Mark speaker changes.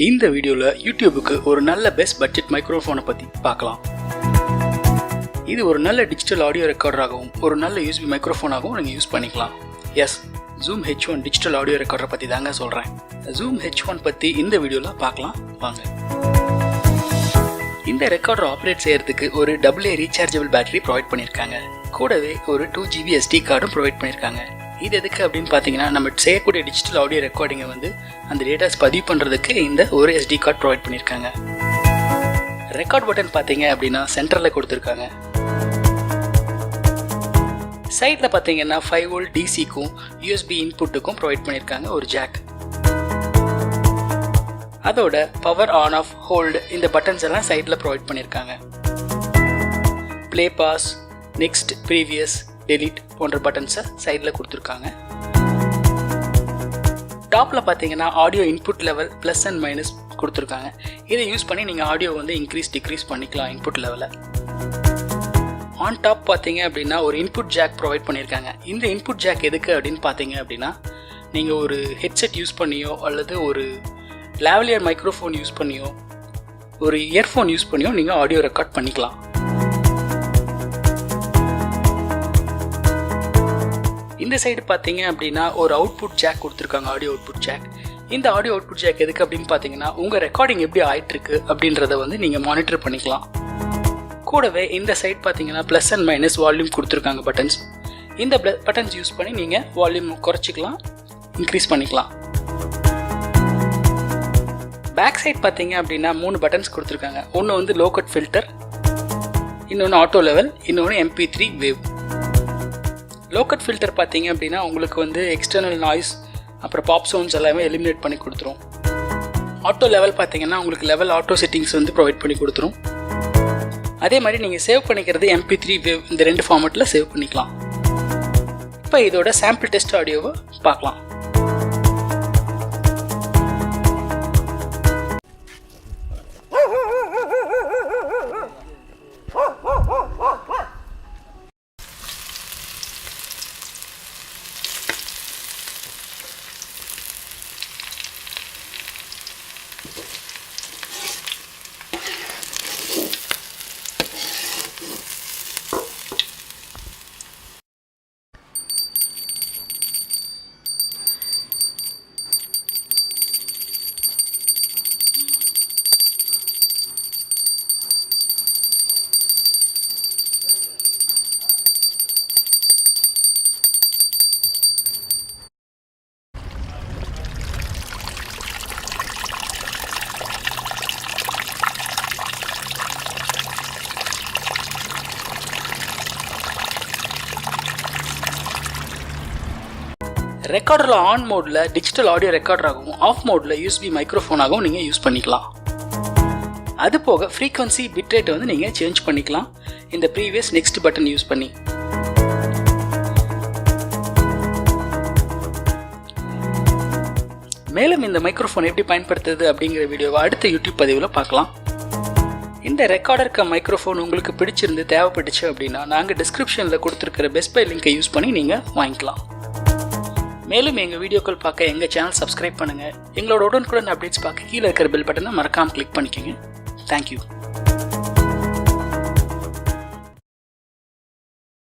Speaker 1: இந்த வீடியோல யூடியூபுக்கு ஒரு நல்ல பெஸ்ட் பட்ஜெட் மைக்ரோஃபோனை பத்தி பார்க்கலாம். இது ஒரு நல்ல டிஜிட்டல் ஆடியோ ரெக்கார்டராகவும் ஒரு நல்ல யூஎஸ்பி மைக்ரோஃபோனாகவும் நீங்க யூஸ் பண்ணிக்கலாம். Yes, Zoom H1 digital audio ரெக்கார்டரை பத்தி தாங்க சொல்றேன். Zoom H1 பத்தி இந்த வீடியோல பார்க்கலாம் வாங்க. இந்த ரெக்கார்டர் ஆப்ரேட் செய்யறதுக்கு ஒரு AA ரீசார்ஜபிள் பேட்டரி ப்ரொவைட் பண்ணியிருக்காங்க. கூடவே ஒரு 2GB SD கார்டும் ப்ரொவைட் பண்ணியிருக்காங்க. இது எதுக்கு அப்படின்னு பார்த்தீங்கன்னா, நம்ம செய்யக்கூடிய டிஜிட்டல் ஆடியோ ரெக்கார்டிங்கை அந்த டேட்டாஸ் பதிவு பண்ணுறதுக்கு இந்த ஒரு SD கார்டு ப்ரொவைட் பண்ணியிருக்காங்க. ரெக்கார்ட் பட்டன் பார்த்தீங்க அப்படின்னா சென்டரில் கொடுத்துருக்காங்க. சைடில் பார்த்தீங்கன்னா 5V DCக்கும் USB இன்புட்டுக்கும் ப்ரொவைட் பண்ணியிருக்காங்க ஒரு ஜாக். அதோட பவர் ஆன் ஆஃப் ஹோல்டு இந்த பட்டன்ஸ் எல்லாம் சைடில் ப்ரொவைட் பண்ணியிருக்காங்க. Play pause, next, previous, delete போன்ற பட்டன்ஸை சைடில் கொடுத்துருக்காங்க. டாப்பில் பார்த்தீங்கன்னா audio input level plus and minus கொடுத்துருக்காங்க. இதை யூஸ் பண்ணி நீங்கள் ஆடியோ இன்க்ரீஸ் டிக்ரீஸ் பண்ணிக்கலாம் இன்புட் லெவலை. ஆன் டாப் பார்த்தீங்க அப்படின்னா ஒரு இன்புட் ஜாக் ப்ரொவைட் பண்ணியிருக்காங்க. இந்த இன்புட் ஜாக் எதுக்கு அப்படின்னு பார்த்தீங்க அப்படின்னா, நீங்கள் ஒரு ஹெட்செட் யூஸ் பண்ணியோ அல்லது ஒரு லாவலியர் மைக்ரோஃபோன் யூஸ் பண்ணியோ ஒரு இயர்ஃபோன் யூஸ் பண்ணியோ நீங்கள் ஆடியோ ரெக்கார்ட் பண்ணிக்கலாம். இந்த சைடு பார்த்தீங்க அப்படின்னா ஒரு அவுட்புட் ஜாக் கொடுத்துருக்காங்க, ஆடியோ அவுட்புட் ஜாக். இந்த ஆடியோ அவுட்புட் ஜாக் எதுக்கு அப்படின்னு பார்த்தீங்கன்னா, உங்கள் ரெக்கார்டிங் எப்படி ஆயிட்டிருக்கு அப்படின்றத நீங்கள் மானிட்டர் பண்ணிக்கலாம். கூடவே இந்த சைட் பார்த்தீங்கன்னா ப்ளஸ் அண்ட் மைனஸ் வால்யூம் கொடுத்துருக்காங்க பட்டன்ஸ். இந்த பட்டன்ஸ் யூஸ் பண்ணி நீங்கள் வால்யூம் குறைச்சிக்கலாம், இன்க்ரீஸ் பண்ணிக்கலாம். பேக் சைட் பார்த்தீங்க அப்படின்னா 3 பட்டன்ஸ் கொடுத்துருக்காங்க. ஒன்று லோ கட் ஃபில்டர், இன்னொன்று ஆட்டோ லெவல், இன்னொன்று MP3 wave. Low cut filter பார்த்தீங்க அப்படின்னா உங்களுக்கு எக்ஸ்டர்னல் நாய்ஸ் அப்புறம் பாப் சவுண்ட்ஸ் எல்லாமே எலிமினேட் பண்ணி கொடுத்துரும். ஆட்டோ லெவல் பார்த்தீங்கன்னா உங்களுக்கு லெவல் ஆட்டோ செட்டிங்ஸ் ப்ரொவைட் பண்ணி கொடுத்துரும். அதே மாதிரி நீங்கள் சேவ் பண்ணிக்கிறது MP3 வேவ், இந்த 2 ஃபார்மேட்டில் சேவ் பண்ணிக்கலாம். இப்போ இதோட சாம்பிள் டெஸ்ட் ஆடியோவை பார்க்கலாம். ரெக்கார்டரில் ஆன் மோடில் டிஜிட்டல் ஆடியோ ரெக்கார்டராகவும் ஆஃப் மோடில் USB மைக்ரோஃபோனாகவும் நீங்கள் யூஸ் பண்ணிக்கலாம். அது போக ஃப்ரீக்வன்சி பிட்ரேட் நீங்கள் சேஞ்ச் பண்ணிக்கலாம் இந்த ப்ரீவியஸ் நெக்ஸ்ட் பட்டன் யூஸ் பண்ணி. மேலும் இந்த மைக்ரோஃபோன் எப்படி பயன்படுத்துறது அப்படிங்கிற வீடியோவை அடுத்த யூடியூப் பதிவில் பார்க்கலாம். இந்த ரெக்கார்டருக்கு மைக்ரோஃபோன் உங்களுக்கு பிடிச்சிருந்து தேவைப்பட்டுச்சு அப்படின்னா நாங்கள் டிஸ்கிரிப்ஷனில் கொடுத்துருக்கிற பெஸ்ட் பை லிங்கை யூஸ் பண்ணி நீங்கள் வாங்கிக்கலாம். மேலும் எங்கள் வீடியோக்கள் பார்க்க எங்கள் சேனல் சப்ஸ்கிரைப் பண்ணுங்கள். எங்களோட உடனுக்குடன் அப்டேட்ஸ் பார்க்க கீழே இருக்கிற பெல் பட்டனை மறக்காமல் கிளிக் பண்ணிக்கோங்க. தேங்க்யூ.